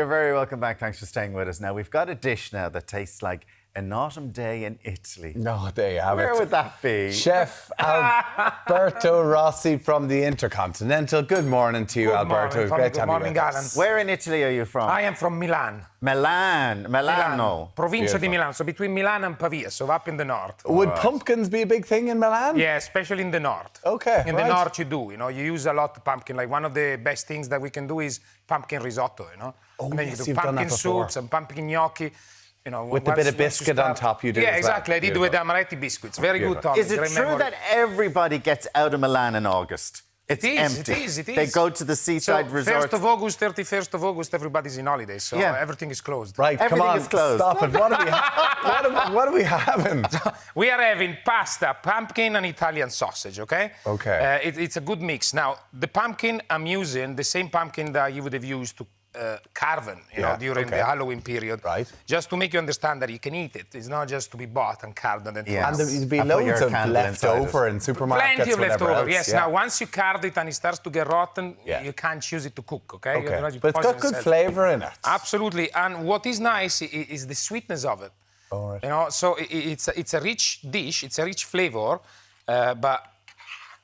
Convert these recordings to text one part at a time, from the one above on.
You're very welcome back. Thanks for staying with us. Now, we've got a dish now that tastes like an autumn day in Italy. No, there you have it. Where would that be? Chef Alberto Rossi from the Intercontinental. Good morning to you, Alberto. It's great to have you with us. Where in Italy are you from? I am from Milan. Milano. Provincia di Milan, so between Milan and Pavia, so up in the north. Would pumpkins be a big thing in Milan? Yeah, especially in the north. Okay, In the north you do, you use a lot of pumpkin. Like one of the best things that we can do is pumpkin risotto, Oh, and then yes, you do you've done pumpkin that before. soups and pumpkin gnocchi. With a bit of biscuit on top, you do. Yeah, as well. exactly. I did with the amaretti biscuits. Very good, Tom. Is it true that everybody gets out of Milan in August? It's empty. It is. They go to the seaside resorts. 1st of August, 31st of August, everybody's in holiday, so everything is closed. Right, Everything come on, is closed. stop it. What are we having? We are having pasta, pumpkin, and Italian sausage, okay? Okay. It's a good mix. Now, the pumpkin, I'm using the same pumpkin that you would have used to carven, during the Halloween period. Right. Just to make you understand that you can eat it. It's not just to be bought and carved and then And there'd be loads of leftover in supermarkets. Plenty of leftover, else. yes. Now, once you carve it and it starts to get rotten, you can't use it to cook, okay? Okay. But it's got good flavour in it. Absolutely. And what is nice is the sweetness of it. All right. So it's a rich dish, it's a rich flavour, but...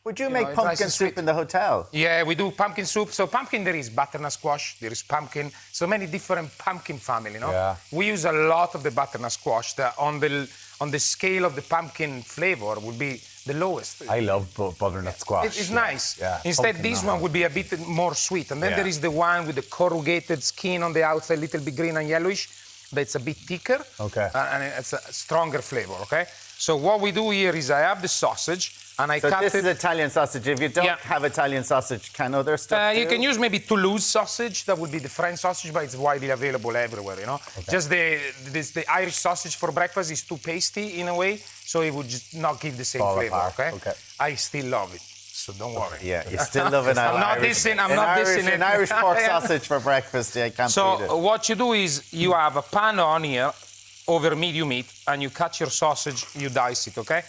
Would you make pumpkin soup in the hotel? Yeah, we do pumpkin soup. So pumpkin, there is butternut squash, there is pumpkin, so many different pumpkin family, Yeah. We use a lot of the butternut squash that on the scale of the pumpkin flavour would be the lowest. I love butternut squash. It's nice. Yeah. Instead, this one would be a bit more sweet. And then there is the one with the corrugated skin on the outside, a little bit green and yellowish. That's a bit thicker. Okay. And it's a stronger flavour, okay? So what we do here is I have the sausage and I cut it. So this is Italian sausage. If you don't have Italian sausage, can other stuff You can use maybe Toulouse sausage. That would be the French sausage, but it's widely available everywhere, Okay. Just the Irish sausage for breakfast is too pasty in a way, so it would just not give the same flavour, okay? I still love it. So don't worry. Yeah, you still love an I'm not dissing it. An Irish pork sausage for breakfast, I can't beat it. So what you do is you have a pan on here over medium heat and you cut your sausage, you dice it, okay?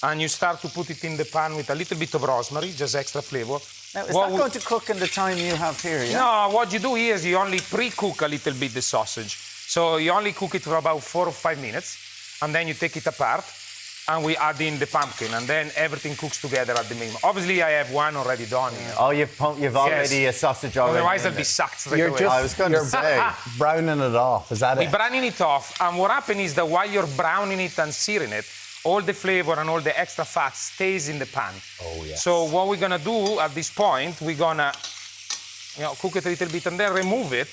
And you start to put it in the pan with a little bit of rosemary, just extra flavour. Now, is that going to cook in the time you have here, yeah? No, what you do here is you only pre-cook a little bit the sausage. So you only cook it for about 4 or 5 minutes and then you take it apart. And we add in the pumpkin, and then everything cooks together at the minimum. Obviously, I have one already done. Oh, you've already a sausage already. Otherwise, I'll be sucked straight away. I was going to say. Browning it off, is that it? We're browning it off, and what happens is that while you're browning it and searing it, all the flavour and all the extra fat stays in the pan. Oh, yes. So what we're going to do at this point, we're going to cook it a little bit and then remove it.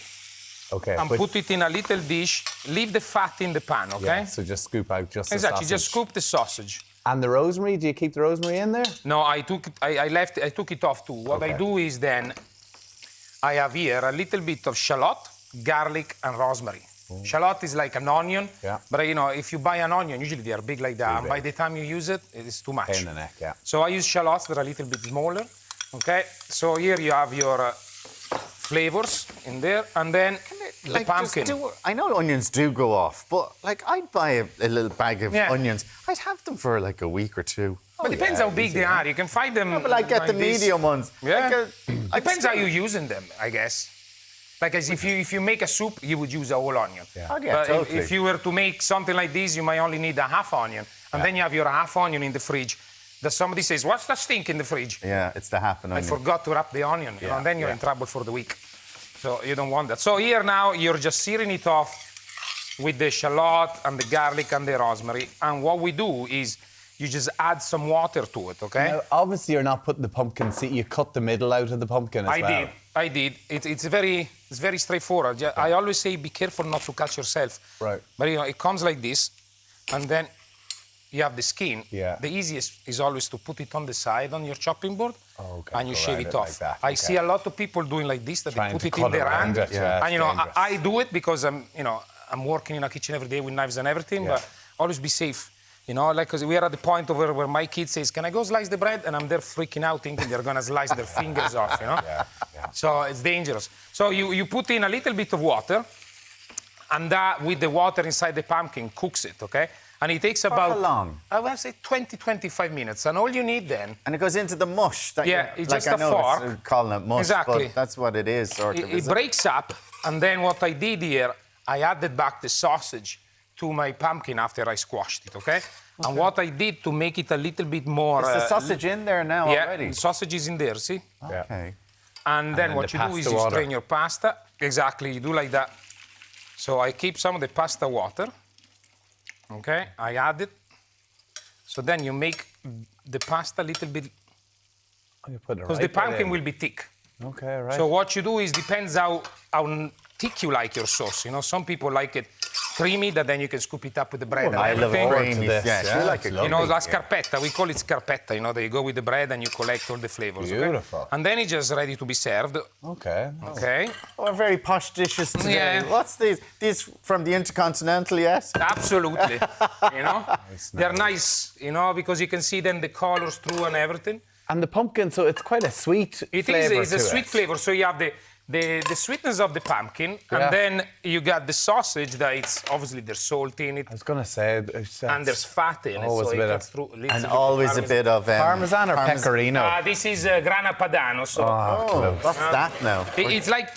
Okay. And put it in a little dish. Leave the fat in the pan, okay? Yeah, so just scoop out just the Exactly, sausage. just scoop the sausage. And the rosemary, do you keep the rosemary in there? No, I took it off too. What I do is then, I have here a little bit of shallot, garlic, and rosemary. Shallot is like an onion, but if you buy an onion, usually they are big like that, and by the time you use it, it's too much. Pain in the neck, yeah. So I use shallots that are a little bit smaller, okay? So here you have your flavors in there, and then the pumpkin. I know onions do go off, but I'd buy a little bag of onions. I'd have them for like a week or two. But it depends how big they are. You can find them. No, but I get the medium ones. Yeah. Depends how you're using them, I guess. Like as if you make a soup, you would use a whole onion. Yeah. But totally. if you were to make something like this, you might only need a half onion, and then you have your half onion in the fridge. That somebody says, "What's that stink in the fridge?" Yeah, it's the half an onion. I forgot to wrap the onion, and then you're in trouble for the week. So you don't want that. So here now you're just searing it off with the shallot and the garlic and the rosemary. And what we do is you just add some water to it, okay? Now, obviously, you're not putting the pumpkin seed. You cut the middle out of the pumpkin as well. I did. It's very straightforward. I always say be careful not to cut yourself. Right. But it comes like this, and then you have the skin. Yeah. The easiest is always to put it on the side on your chopping board, and you shave it off. Like that. I see a lot of people doing like this, that they put it in their hand. And I do it because I'm working in a kitchen every day with knives and everything, but always be safe. Because we are at the point where my kid says, "Can I go slice the bread?" And I'm there freaking out, thinking they're gonna slice their fingers off. So it's dangerous. So you put in a little bit of water, and that with the water inside the pumpkin cooks it, okay? And it takes about... How long? I would say 20, 25 minutes. And all you need then... And it goes into the mush. It's just a fork. Calling it mush, Exactly. but that's what it is, sort of. It breaks up, And then what I did here, I added back the sausage to my pumpkin after I squashed it, okay? And what I did to make it a little bit more... Is the sausage in there now already? Yeah, the sausage is in there, see? Okay. And then what you do is you strain your pasta. Exactly, you do like that. So I keep some of the pasta water. Okay, I add it. So then you make the pasta a little bit... Because the pumpkin will be thick. Okay, right. So what you do is depends how thick you like your sauce. You know, some people like it creamy, that then you can scoop it up with the bread. I love it creamy. Yeah, like it. You know, la scarpetta, we call it scarpetta. You know, they go with the bread and you collect all the flavors. Beautiful. Okay? And then it's just ready to be served. Okay. Okay. Oh, very posh dishes today. Yeah. What's these? These from the Intercontinental, yes? Absolutely. You know, they're nice. You know, because you can see then the colors through and everything. And the pumpkin, so it's quite a sweet flavor. It's a sweet flavor. So you have the sweetness of the pumpkin, and then you got the sausage that it's obviously there's salt in it. I was going to say... And there's fat in it, so it cuts through. And always a bit of... Parmesan or pecorino? This is grana padano. So what's that now? It's like...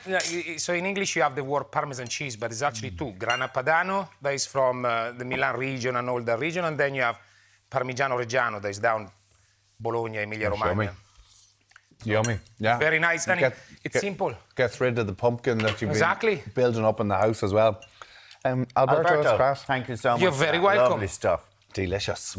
so in English you have the word Parmesan cheese, but it's actually two. Grana padano, that is from the Milan region and all that region, and then you have Parmigiano Reggiano, that is down Bologna, Emilia-Romagna. Yummy, yeah. Very nice, and it's simple. Gets rid of the pumpkin that you've been building up in the house as well. Alberto, thank you so much. You're very welcome. Lovely stuff. Delicious.